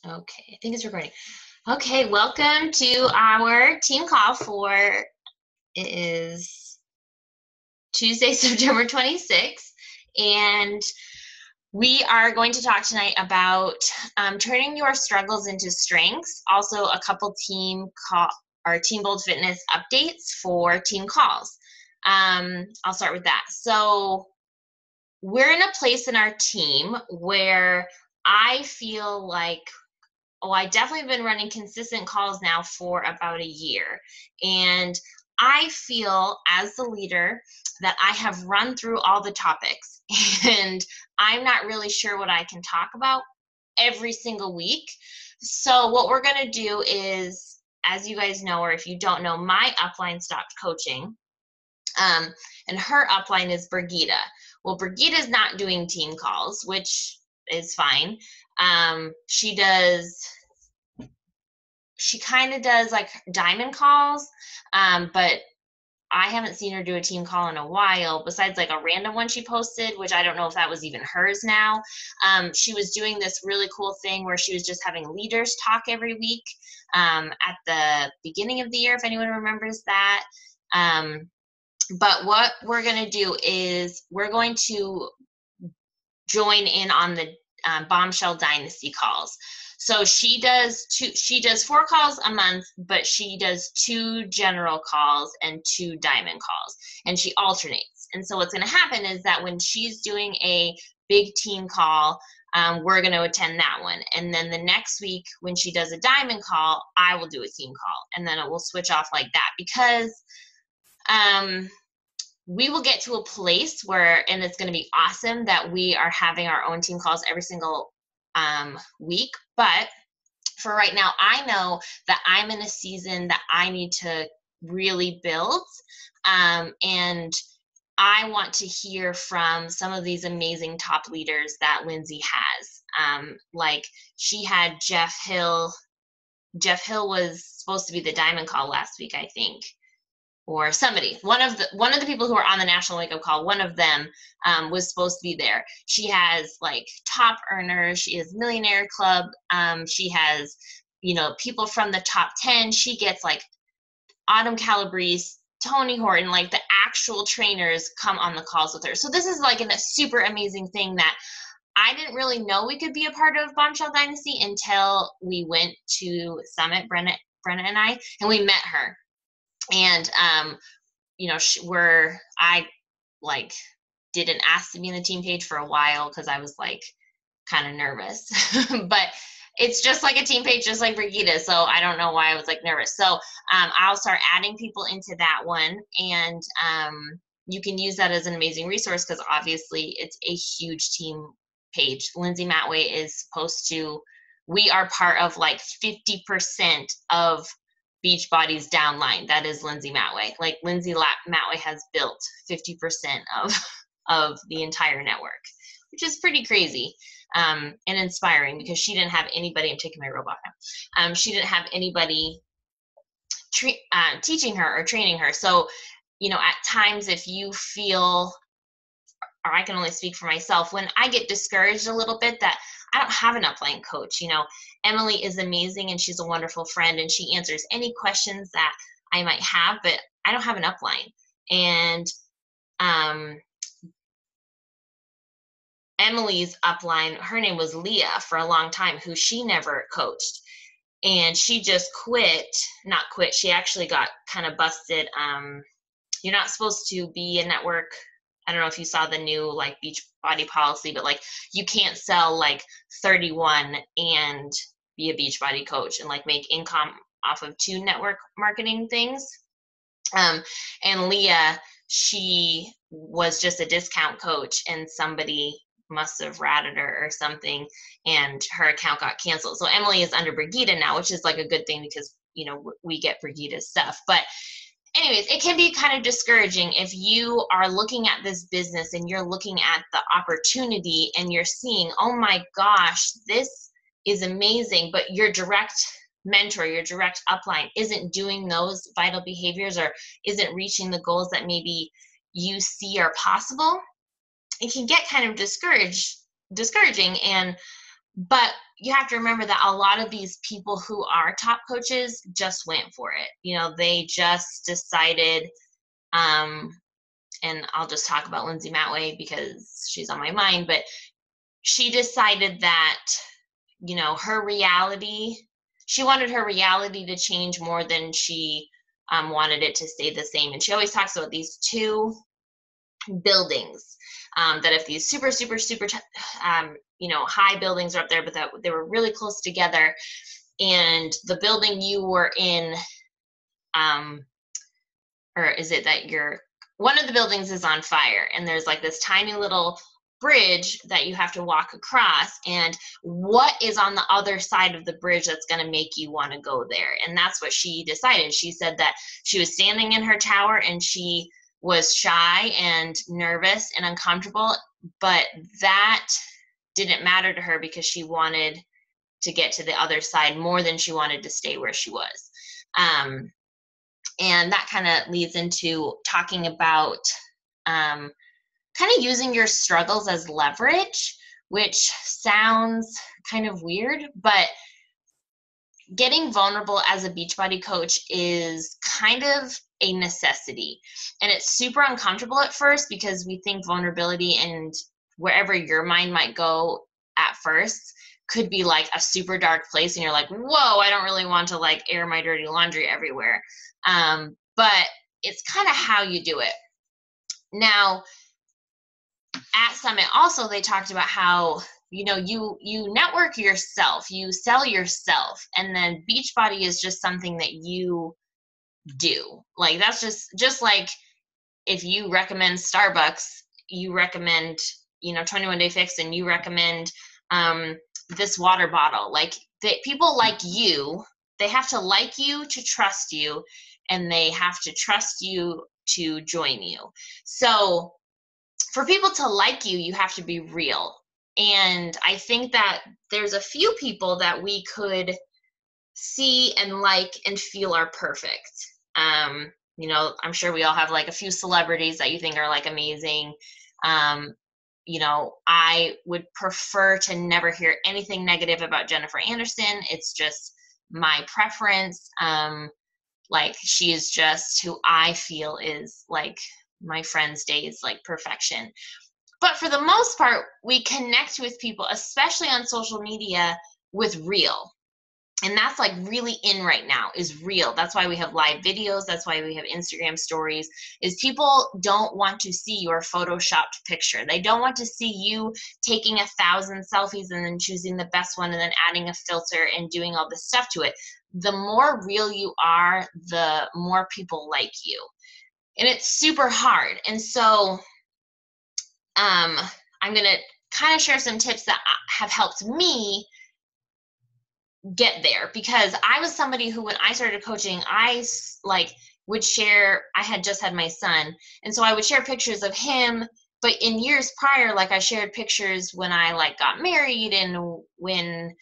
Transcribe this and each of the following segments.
Okay, I think it's recording. Okay, welcome to our team call for it is Tuesday, September 26th, and we are going to talk tonight about turning your struggles into strengths. Also, a couple Team Bold Fitness updates for team calls. I'll start with that. So we're in a place in our team where I feel like I definitely have been running consistent calls now for about a year. And I feel as the leader that I have run through all the topics and I'm not really sure what I can talk about every single week. So what we're going to do is, as you guys know, or if you don't know, my upline stopped coaching. And her upline is Brigitte. Well, Brigitte's not doing team calls, which is fine. She kind of does like diamond calls, but I haven't seen her do a team call in a while, besides like a random one she posted, which I don't know if that was even hers now. She was doing this really cool thing where she was just having leaders talk every week at the beginning of the year, if anyone remembers that. But what we're going to do is we're going to join in on the Bombshell Dynasty calls. So she does 4 calls a month, but she does 2 general calls and 2 diamond calls, and she alternates. And so what's going to happen is that when she's doing a big team call, we're going to attend that one. And then the next week when she does a diamond call, I will do a team call, and then it will switch off like that, because we will get to a place where, and it's going to be awesome that we are having our own team calls every single week. But for right now, I know that I'm in a season that I need to really build. And I want to hear from some of these amazing top leaders that Lindsay has. Like she had Jeff Hill. Jeff Hill was supposed to be the diamond call last week, I think. Or somebody, one of the people who are on the National Wake Up Call, one of them was supposed to be there. She has like top earners. She has Millionaire Club. She has, people from the top 10. She gets like Autumn Calabrese, Tony Horton, like the actual trainers come on the calls with her. So this is like a super amazing thing that I didn't really know we could be a part of Bombshell Dynasty until we went to Summit, Brenna and I, and we met her. And I like didn't ask to be in the team page for a while because I was like kind of nervous. But it's just like a team page, just like Brigitte. So I don't know why I was like nervous. So I'll start adding people into that one, and you can use that as an amazing resource because obviously it's a huge team page. Lindsay Matway is supposed to. We are part of like 50% of Beachbody's downline. That is Lindsay Matway. Like Lindsay Matway has built 50% of the entire network, which is pretty crazy and inspiring because she didn't have anybody. I'm taking my robe off now. She didn't have anybody teaching her or training her. So, at times if you feel, or I can only speak for myself, when I get discouraged a little bit that I don't have an upline coach. Emily is amazing and she's a wonderful friend and she answers any questions that I might have, but I don't have an upline. And Emily's upline, her name was Leah for a long time, who she never coached. And she just not quit. She actually got kind of busted. You're not supposed to be a network. I don't know if you saw the new like Beachbody policy, but like you can't sell like 31 and be a Beachbody coach and like make income off of 2 network marketing things. And Leah, she was just a discount coach and somebody must have ratted her or something and her account got canceled. So Emily is under Brigitte now, which is like a good thing because, we get Brigitte's stuff. But anyways, it can be kind of discouraging if you are looking at this business and you're looking at the opportunity and you're seeing, oh my gosh, this is amazing, but your direct mentor, your direct upline isn't doing those vital behaviors or isn't reaching the goals that maybe you see are possible. It can get kind of discouraging. And But you have to remember that a lot of these people who are top coaches just went for it. You know, they just decided, and I'll just talk about Lindsay Matway because she's on my mind, but she decided that, you know, her reality, she wanted her reality to change more than she wanted it to stay the same. And she always talks about these two buildings, that if these super, you know, high buildings are up there, but that they were really close together, and the building you were in, or is it that one of the buildings is on fire, and there's like this tiny little bridge that you have to walk across, and what is on the other side of the bridge that's going to make you want to go there? And that's what she decided. She said that she was standing in her tower and she was shy and nervous and uncomfortable, but that didn't matter to her because she wanted to get to the other side more than she wanted to stay where she was. And that kind of leads into talking about kind of using your struggles as leverage, which sounds kind of weird, but getting vulnerable as a Beachbody coach is kind of a necessity. And it's super uncomfortable at first because we think vulnerability, and wherever your mind might go at first, could be like a super dark place, and you're like, whoa, I don't really want to like air my dirty laundry everywhere. But it's kind of how you do it. Now, at Summit also, they talked about how, you know, you network yourself, you sell yourself, and then Beachbody is just something that you do. Like, that's just like if you recommend Starbucks, you recommend, you know, 21 Day Fix, and you recommend this water bottle. Like, people like you, they have to like you to trust you, and they have to trust you to join you. So for people to like you, you have to be real. And I think that there's a few people that we could see and like and feel are perfect. You know, I'm sure we all have like a few celebrities that you think are like amazing. You know, I would prefer to never hear anything negative about Jennifer Aniston. It's just my preference. Like, she is just who I feel is like my friend's days, like perfection. But for the most part, we connect with people, especially on social media, with real. And that's like really in right now, is real. That's why we have live videos. That's why we have Instagram stories, is people don't want to see your photoshopped picture. They don't want to see you taking 1,000 selfies and then choosing the best one and then adding a filter and doing all this stuff to it. The more real you are, the more people like you. And it's super hard. And so I'm going to kind of share some tips that have helped me get there, because I was somebody who, when I started coaching, I like would share, I had just had my son, and so I would share pictures of him. But in years prior, like, I shared pictures when I like got married and when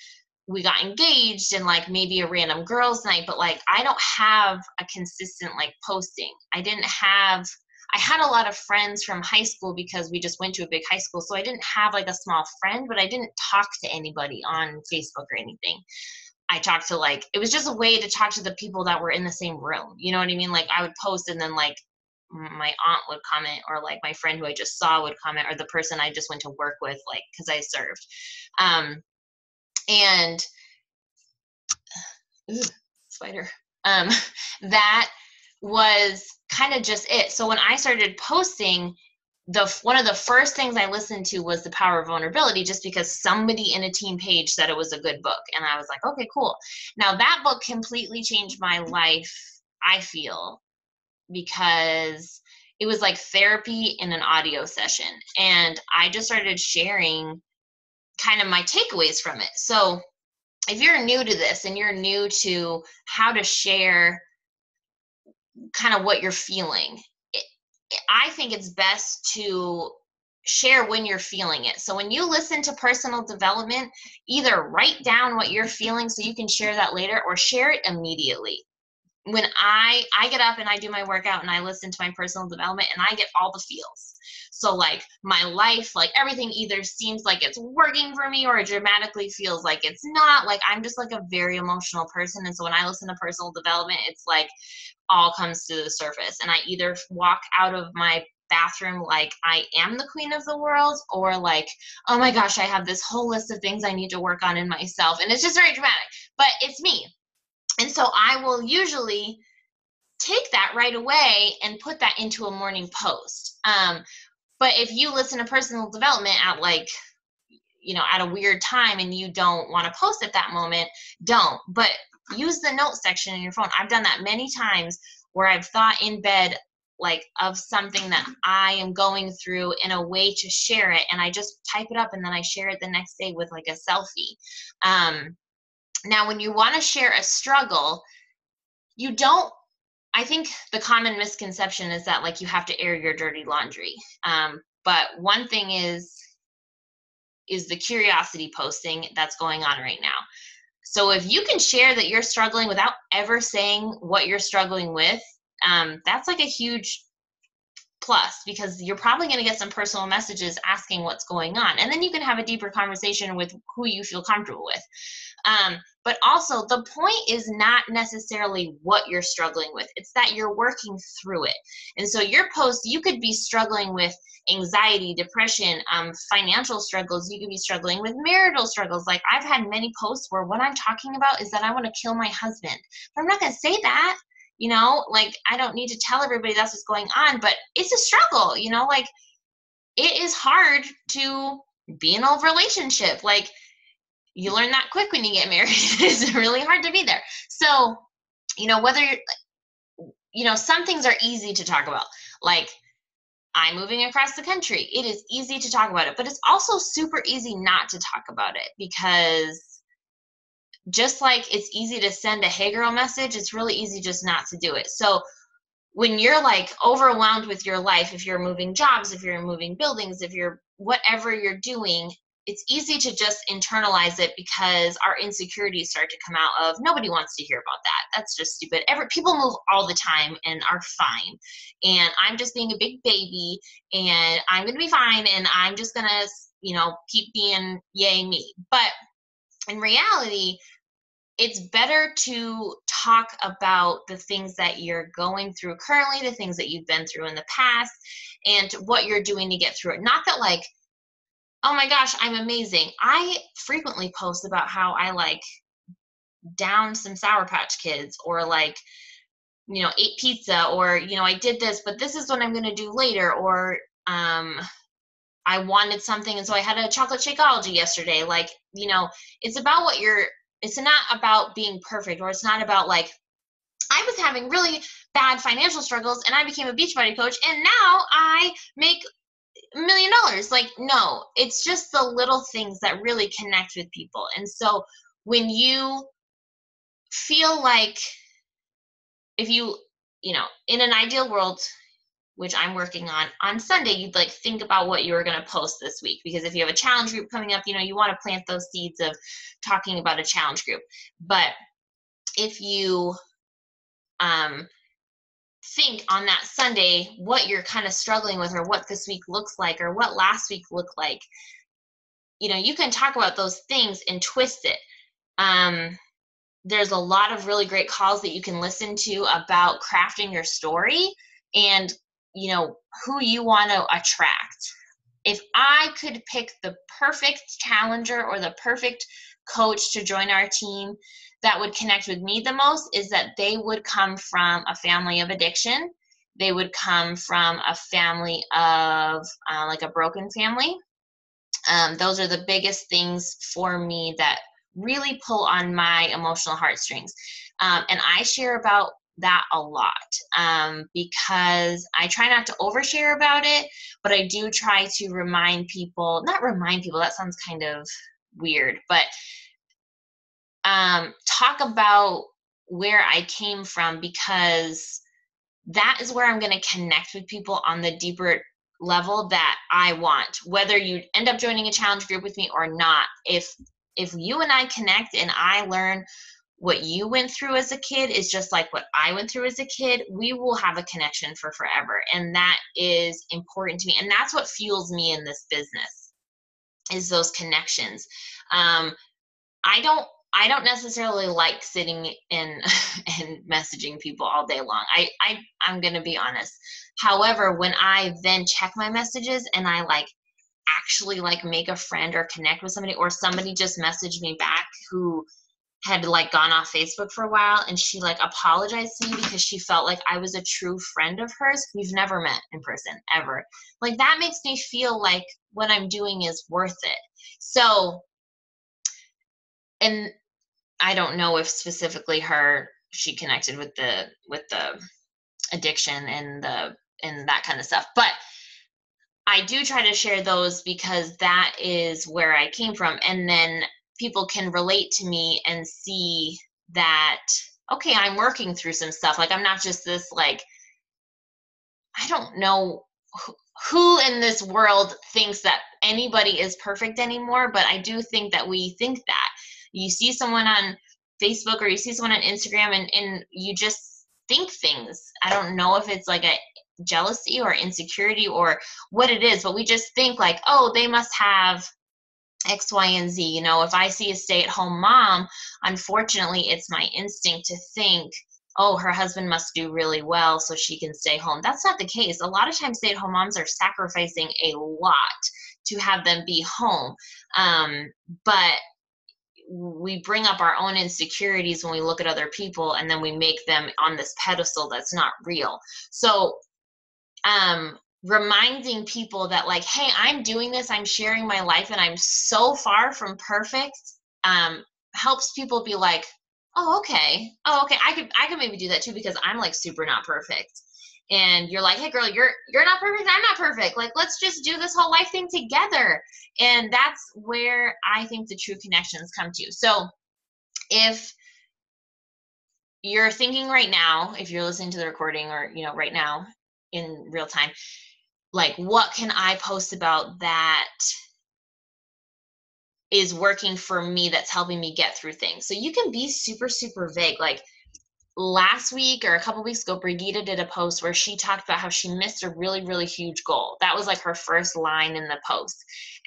we got engaged and like maybe a random girls' night, but like I don't have a consistent like posting. I had a lot of friends from high school because we just went to a big high school. So I didn't have like a small friend, but I didn't talk to anybody on Facebook or anything. I talked to, like, it was just a way to talk to the people that were in the same room. You know what I mean? Like, I would post and then like my aunt would comment, or like my friend who I just saw would comment, or the person I just went to work with, like, cause I served. And spider, that was kind of just it. So when I started posting, one of the first things I listened to was The Power of Vulnerability, just because somebody in a team page said it was a good book. And I was like, okay, cool. Now that book completely changed my life, I feel, because it was like therapy in an audio session. And I just started sharing kind of my takeaways from it. So if you're new to this and you're new to how to share kind of what you're feeling, I think it's best to share when you're feeling it. So when you listen to personal development, either write down what you're feeling so you can share that later, or share it immediately. when I get up and I do my workout and I listen to my personal development and I get all the feels. So like my life, like everything either seems like it's working for me or it dramatically feels like it's not. Like I'm just like a very emotional person. And so when I listen to personal development, it's like all comes to the surface. And I either walk out of my bathroom like I am the queen of the world, or like, oh my gosh, I have this whole list of things I need to work on in myself. And it's just very dramatic, but it's me. And so I will usually take that right away and put that into a morning post. But if you listen to personal development at like, at a weird time and you don't want to post at that moment, don't. But use the note section in your phone. I've done that many times where I've thought in bed like of something that I am going through in a way to share it, and I just type it up and then I share it the next day with like a selfie. Now, when you want to share a struggle, I think the common misconception is that like you have to air your dirty laundry. But one thing is the curiosity posting that's going on right now. So if you can share that you're struggling without ever saying what you're struggling with, that's like a huge plus, because you're probably going to get some personal messages asking what's going on. And then you can have a deeper conversation with who you feel comfortable with. But also the point is not necessarily what you're struggling with. It's that you're working through it. And so your post, you could be struggling with anxiety, depression, financial struggles. You could be struggling with marital struggles. Like I've had many posts where what I'm talking about is that I want to kill my husband, but I'm not going to say that. Like I don't need to tell everybody that's what's going on, but it's a struggle, like it is hard to be in a relationship. Like you learn that quick when you get married. It's really hard to be there. So, whether you're, some things are easy to talk about, like I'm moving across the country. It is easy to talk about it, but it's also super easy not to talk about it, because just like it's easy to send a hey girl message, it's really easy just not to do it. So when you're like overwhelmed with your life, if you're moving jobs, if you're moving buildings, if you're whatever you're doing, it's easy to just internalize it, because our insecurities start to come out of nobody wants to hear about that. That's just stupid. People move all the time and are fine. And I'm just being a big baby and I'm going to be fine. And I'm just going to, keep being yay me. But in reality, it's better to talk about the things that you're going through currently, the things that you've been through in the past, and what you're doing to get through it. Not that like, oh my gosh, I'm amazing. I frequently post about how I like downed some Sour Patch Kids, or like, ate pizza, or, I did this, but this is what I'm going to do later. Or, I wanted something, and so I had a chocolate Shakeology yesterday. Like, it's about it's not about being perfect, or it's not about like, I was having really bad financial struggles and I became a Beachbody coach and now I make $1 million. Like, no, it's just the little things that really connect with people. And so when you feel like, if you, in an ideal world, which I'm working on Sunday, you'd like think about what you were going to post this week. Because if you have a challenge group coming up, you want to plant those seeds of talking about a challenge group. But if you think on that Sunday what you're kind of struggling with, or what this week looks like, or what last week looked like, you can talk about those things and twist it. There's a lot of really great calls that you can listen to about crafting your story and who you want to attract. If I could pick the perfect challenger or the perfect coach to join our team that would connect with me the most, is that they would come from a family of addiction. They would come from a family of like a broken family. Those are the biggest things for me that really pull on my emotional heartstrings. And I share about that a lot, because I try not to overshare about it, but I do try to not remind people, that sounds kind of weird, but talk about where I came from, because that is where I'm going to connect with people on the deeper level that I want. Whether you end up joining a challenge group with me or not, if you and I connect and I learn what you went through as a kid is just like what I went through as a kid, we will have a connection for forever. And that is important to me. And that's what fuels me in this business, is those connections. I don't necessarily like sitting and messaging people all day long. I'm going to be honest. However, when I then check my messages and I like actually like make a friend or connect with somebody, or somebody just messaged me back who had like gone off Facebook for a while, and she like apologized to me because she felt like I was a true friend of hers. We've never met in person ever. Like, that makes me feel like what I'm doing is worth it. So, and I don't know if specifically she connected with the addiction and that kind of stuff, but I do try to share those because that is where I came from. And then people can relate to me and see that, okay, I'm working through some stuff. Like, I'm not just this, like, I don't know who in this world thinks that anybody is perfect anymore, but I do think that we think that. You see someone on Facebook or you see someone on Instagram and you just think things. I don't know if it's like a jealousy or insecurity or what it is, but we just think like, oh, they must have X, Y, and Z. You know, if I see a stay-at-home mom, unfortunately, it's my instinct to think, oh, her husband must do really well so she can stay home. That's not the case. A lot of times stay-at-home moms are sacrificing a lot to have them be home. But we bring up our own insecurities when we look at other people, and then we make them on this pedestal that's not real. So reminding people that, like, hey, I'm doing this, I'm sharing my life, and I'm so far from perfect, helps people be like, oh, okay, I could maybe do that too, because I'm like super not perfect. And you're like, hey girl, you're not perfect, I'm not perfect, like, let's just do this whole life thing together. And that's where I think the true connections come to. So if you're thinking right now, if you're listening to the recording, or right now in real time, like, what can I post about that is working for me, that's helping me get through things? So you can be super, super vague. Like, last week or a couple weeks ago, Brigida did a post where she talked about how she missed a really, really huge goal. That was like her first line in the post.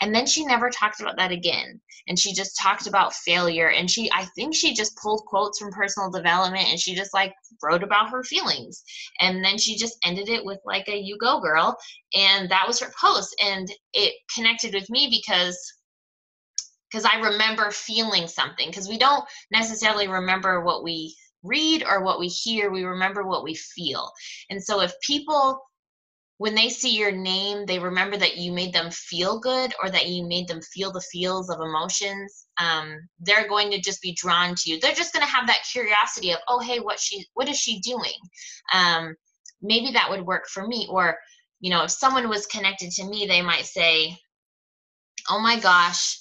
And then she never talked about that again. And she just talked about failure. And I think she just pulled quotes from personal development, and she just like wrote about her feelings. And then she just ended it with like a "you go girl." And that was her post. And it connected with me because I remember feeling something, because we don't necessarily remember what we read or what we hear, we remember what we feel. And so if people, when they see your name, they remember that you made them feel good, or that you made them feel the feels of emotions, they're going to just be drawn to you. They're just going to have that curiosity of, oh, hey, what is she doing? Maybe that would work for me. Or, if someone was connected to me, they might say, oh my gosh,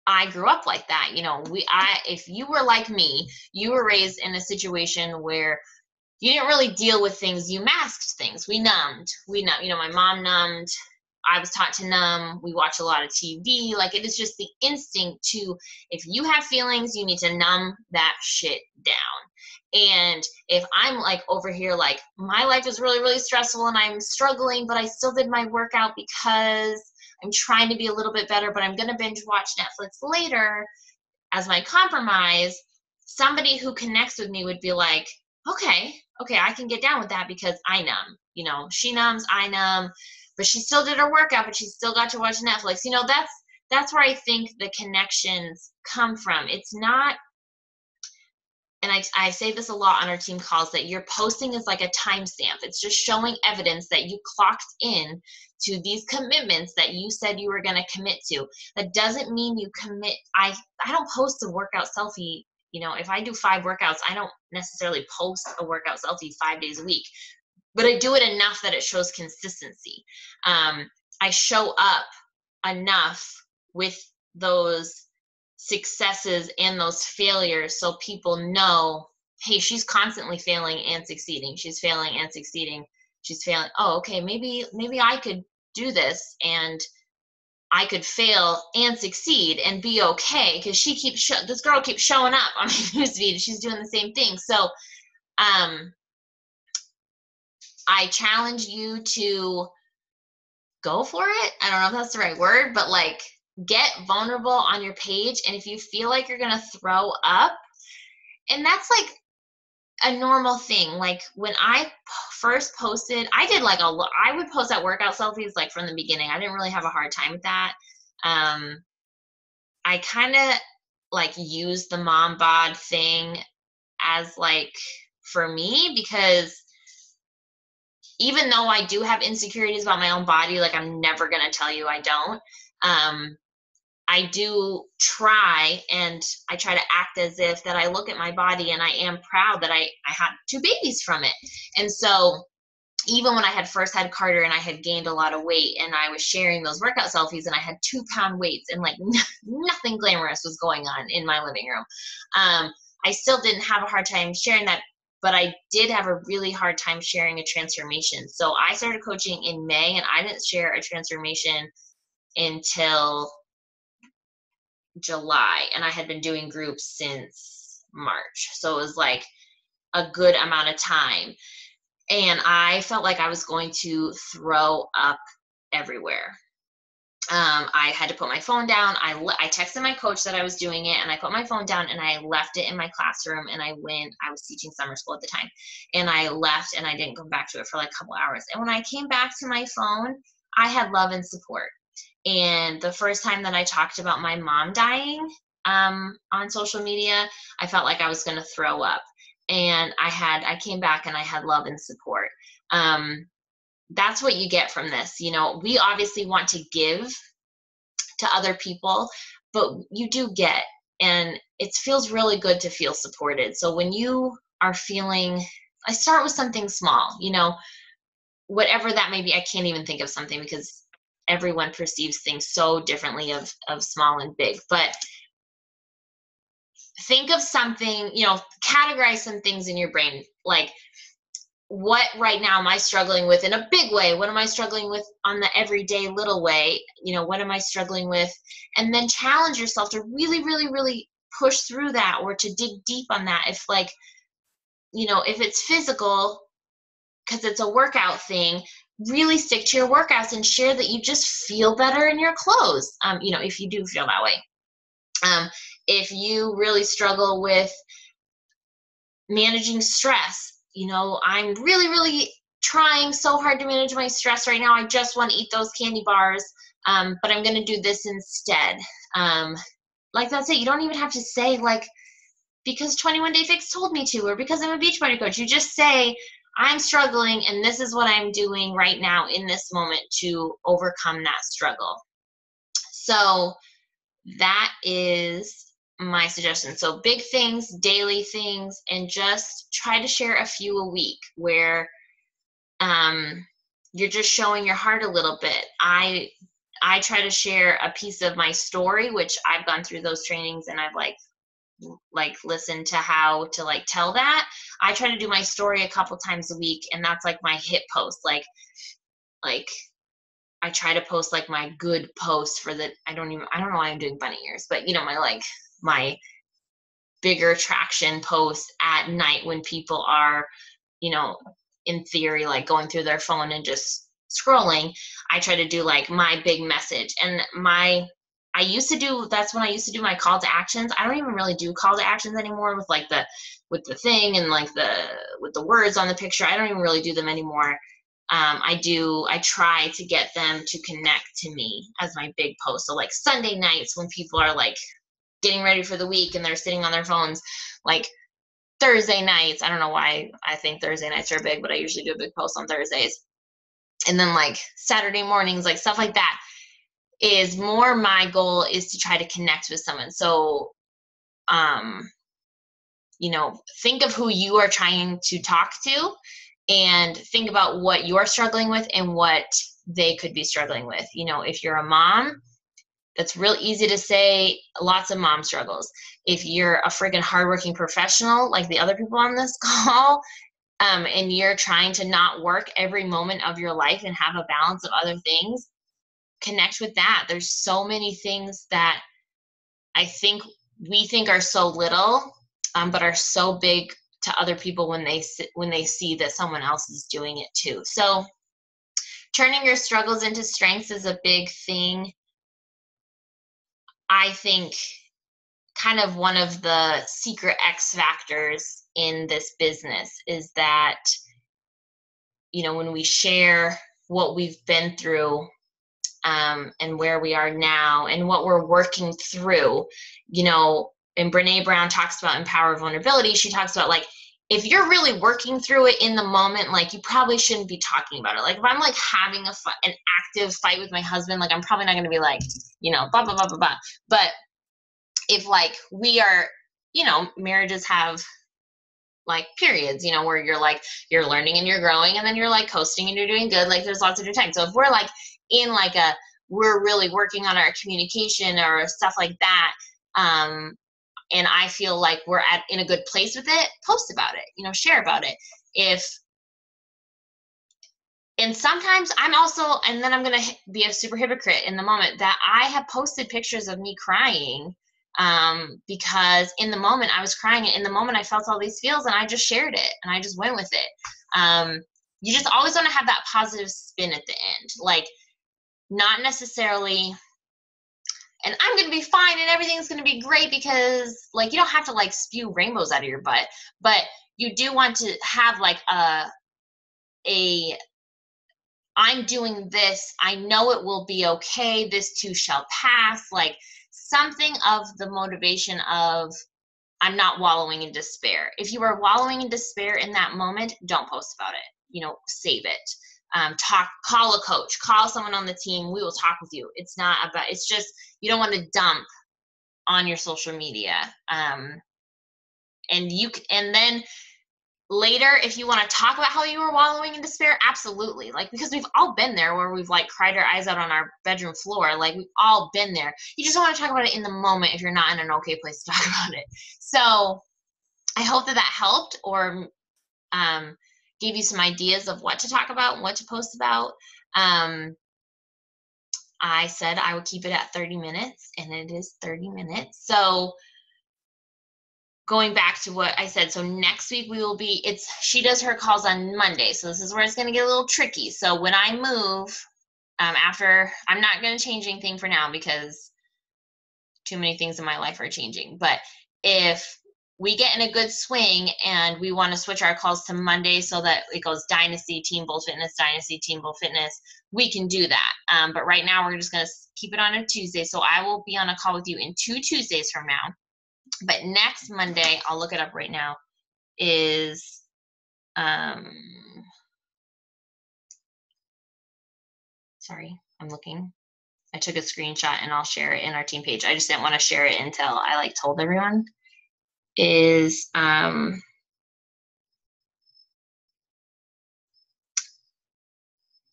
I grew up like that. If you were like me, you were raised in a situation where you didn't really deal with things. You masked things. We numbed. My mom numbed. I was taught to numb. We watch a lot of TV. Like, it is just the instinct to, if you have feelings, you need to numb that shit down. And if I'm like over here, like, my life is really, really stressful and I'm struggling, but I still did my workout because I'm trying to be a little bit better, but I'm going to binge watch Netflix later as my compromise, somebody who connects with me would be like, okay, I can get down with that because I numb. She numbs, I numb, but she still did her workout, but she still got to watch Netflix. That's where I think the connections come from. It's not, and I say this a lot on our team calls, that your posting is like a timestamp. It's just showing evidence that you clocked in to these commitments that you said you were going to commit to. That doesn't mean you commit. I don't post a workout selfie. If I do 5 workouts, I don't necessarily post a workout selfie 5 days a week, but I do it enough that it shows consistency. I show up enough with those successes and those failures so people know, hey, she's constantly failing and succeeding. She's failing and succeeding. She's failing. Oh, okay, maybe I could do this, and I could fail and succeed and be okay, because this girl keeps showing up on my newsfeed. She's doing the same thing. So I challenge you to go for it. I don't know if that's the right word, but like, get vulnerable on your page. And if you feel like you're going to throw up, and that's like a normal thing. Like when I first posted, I did like I would post that workout selfies like from the beginning. I didn't really have a hard time with that. I kind of like used the mom bod thing as like for me, because even though I do have insecurities about my own body, like I'm never going to tell you I don't. I do try, and I try to act as if that I look at my body and I am proud that I had 2 babies from it. And so even when I had first had Carter and I had gained a lot of weight and I was sharing those workout selfies and I had 2-pound weights and like nothing glamorous was going on in my living room, I still didn't have a hard time sharing that, but I did have a really hard time sharing a transformation. So I started coaching in May, and I didn't share a transformation until July, and I had been doing groups since March. So it was like a good amount of time. And I felt like I was going to throw up everywhere. I had to put my phone down. I texted my coach that I was doing it, and I put my phone down and I left it in my classroom, and I was teaching summer school at the time, and I left and I didn't go back to it for like a couple hours. And when I came back to my phone, I had love and support. And the first time that I talked about my mom dying on social media, I felt like I was going to throw up. And I came back and I had love and support. That's what you get from this. You know, we obviously want to give to other people, but you do get, and it feels really good to feel supported. So when you are feeling, I start with something small, you know, whatever that may be. I can't even think of something because everyone perceives things so differently of small and big, but think of something, you know, categorize some things in your brain. Like, what right now am I struggling with in a big way? What am I struggling with on the everyday little way? You know, what am I struggling with? And then challenge yourself to really, really, really push through that, or to dig deep on that. If like, you know, if it's physical, because it's a workout thing, really stick to your workouts and share that you just feel better in your clothes. You know, if you do feel that way. If you really struggle with managing stress, you know, I'm really, really trying so hard to manage my stress right now. I just want to eat those candy bars, but I'm going to do this instead. Like that's it. You don't even have to say like, because 21 Day Fix told me to, or because I'm a Beachbody coach. You just say, I'm struggling and this is what I'm doing right now in this moment to overcome that struggle. So that is my suggestion. So big things, daily things, and just try to share a few a week where you're just showing your heart a little bit. I try to share a piece of my story, which I've gone through those trainings and I've like listened to how to like tell that. I try to do my story a couple times a week, and that's like my hit post. Like I try to post like my good post for the, I don't know why I'm doing bunny ears, but you know, my bigger traction post at night when people are, you know, in theory, like going through their phone and just scrolling. I try to do like my big message, and that's when I used to do my call to actions. I don't even really do call to actions anymore with like with the thing and like with the words on the picture. I don't even really do them anymore. I try to get them to connect to me as my big post. So like Sunday nights when people are like getting ready for the week and they're sitting on their phones, like Thursday nights, I don't know why I think Thursday nights are big, but I usually do a big post on Thursdays. And then like Saturday mornings, like stuff like that is more my goal is to try to connect with someone. So, you know, think of who you are trying to talk to and think about what you're struggling with and what they could be struggling with. You know, if you're a mom, that's real easy to say, lots of mom struggles. If you're a freaking hardworking professional, like the other people on this call, and you're trying to not work every moment of your life and have a balance of other things, connect with that. There's so many things that I think we think are so little, but are so big to other people when they see that someone else is doing it too. So turning your struggles into strengths is a big thing. I think kind of one of the secret X factors in this business is that, when we share what we've been through, and where we are now and what we're working through, and Brene Brown talks about Empower Vulnerability. She talks about, like, if you're really working through it in the moment, like, you probably shouldn't be talking about it. Like, if I'm like having an active fight with my husband, like, I'm probably not going to be like, blah, blah, blah, blah, blah. But if, like, we are, marriages have like periods, where you're like, you're learning and you're growing, and then you're like coasting and you're doing good. Like, there's lots of your time. So if we're like in like we're really working on our communication or stuff like that, and I feel like we're in a good place with it, post about it, share about it. And sometimes I'm also, and then I'm going to be a super hypocrite in the moment, that I have posted pictures of me crying, because in the moment I was crying, and in the moment I felt all these feels, and I just shared it and I just went with it. You just always want to have that positive spin at the end, like, not necessarily, and I'm going to be fine and everything's going to be great, because, like, you don't have to like spew rainbows out of your butt, but you do want to have like I'm doing this, I know it will be okay, this too shall pass, like something of the motivation of, I'm not wallowing in despair. If you are wallowing in despair in that moment, don't post about it, save it. Call a coach, call someone on the team, we will talk with you. It's not about, it's just, you don't want to dump on your social media. And then later, if you want to talk about how you were wallowing in despair, absolutely. Like, because we've all been there where we've like cried our eyes out on our bedroom floor. Like, we've all been there. You just don't want to talk about it in the moment if you're not in an okay place to talk about it. So I hope that helped, or gave you some ideas of what to talk about and what to post about. I said I would keep it at 30 minutes, and it is 30 minutes. So going back to what I said, so next week she does her calls on Monday. So this is where it's going to get a little tricky. So when I move, after, I'm not going to change anything for now because too many things in my life are changing. But if we get in a good swing and we want to switch our calls to Monday so that it goes Dynasty, Team Bold Fitness, Dynasty, Team Bold Fitness, we can do that. But right now we're just going to keep it on a Tuesday. So I will be on a call with you in 2 Tuesdays from now. But next Monday, I'll look it up right now, is sorry, I'm looking. I took a screenshot and I'll share it in our team page. I just didn't want to share it until I like told everyone. Is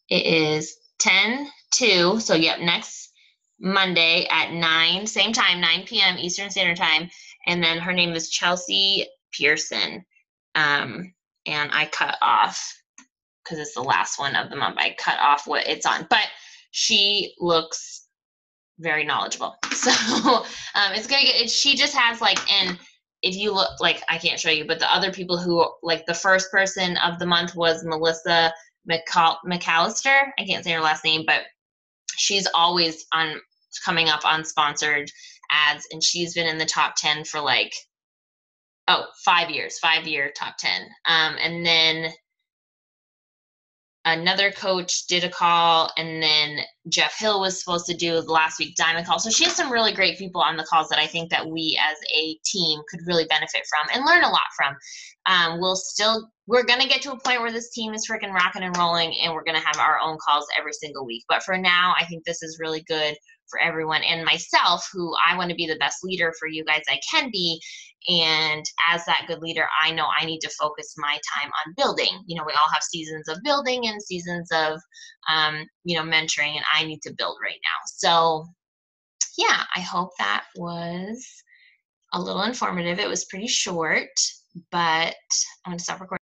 it is 10/2, so yep, next Monday at 9, same time, 9 p.m. Eastern Standard Time. And then her name is Chelsea Pearson. And I cut off, because it's the last one of the month, I cut off what it's on. But she looks very knowledgeable. So it's going to get, she just has like, and if you look, like, I can't show you, but the other people who, like, the first person of the month was Melissa McAllister. I can't say her last name, but she's always coming up on sponsored ads, and she's been in the top 10 for like 5 years, 5-year top 10. And then another coach did a call, and then Jeff Hill was supposed to do the last week Diamond call. So she has some really great people on the calls that I think that we as a team could really benefit from and learn a lot from. We're going to get to a point where this team is freaking rocking and rolling, and we're going to have our own calls every single week. But for now, I think this is really good for everyone, and myself, who I want to be the best leader for you guys I can be. And as that good leader, I know I need to focus my time on building. We all have seasons of building and seasons of, mentoring, and I need to build right now. So yeah, I hope that was a little informative. It was pretty short, but I'm going to stop recording.